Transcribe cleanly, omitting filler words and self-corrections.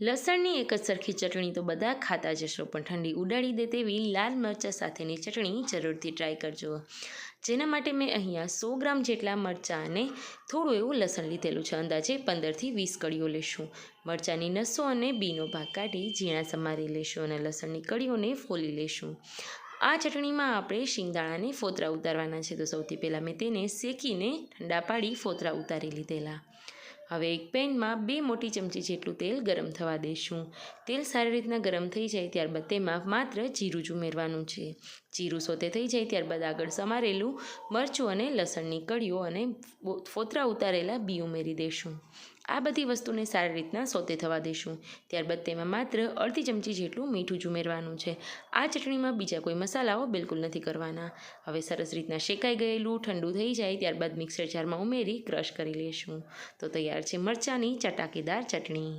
લસણની એક જ સરખી ચટણી તો બધા ખાતા જશો, પણ ઠંડી ઉડાડી દે તેવી લાલ મરચાં સાથેની ચટણી જરૂરથી ટ્રાય કરજો. જેના માટે મેં અહીંયા 100 ગ્રામ જેટલા મરચાં અને થોડું એવું લસણ લીધેલું છે. અંદાજે 15થી 20 કળીઓ લેશું. મરચાંની નસો અને બીનો ભાગ કાઢી ઝીણા સમારી લેશું અને લસણની કળીઓને ફોલી લેશું. આ ચટણીમાં આપણે શિંગદાણાને ફોતરા ઉતારવાના છે, તો સૌથી પહેલાં મેં તેને શેકીને ઠંડા પાડી ફોતરા ઉતારી લીધેલા. હવે એક પેનમાં 2 મોટી ચમચી જેટલું તેલ ગરમ થવા દઈશું. તેલ સારી રીતના ગરમ થઈ જાય ત્યારબાદ તેમાં માત્ર જીરું જ ઉમેરવાનું છે. જીરું સોતે થઈ જાય ત્યારબાદ આગળ સમારેલું મરચું અને લસણની કળીઓ અને ફોતરા ઉતારેલા બી ઉમેરી દઈશું. આ બધી વસ્તુને સારી રીતના સોતે થવા દઈશું. ત્યારબાદ તેમાં માત્ર અડધી ચમચી જેટલું મીઠું જ ઉમેરવાનું છે. આ ચટણીમાં બીજા કોઈ મસાલાઓ બિલકુલ નથી કરવાના. હવે સરસ રીતના શેકાઈ ગયેલું ઠંડુ થઈ જાય ત્યારબાદ મિક્સર જારમાં ઉમેરી ક્રશ કરી લઈશું. તો તૈયાર છે મરચાંની ચટાકેદાર ચટણી.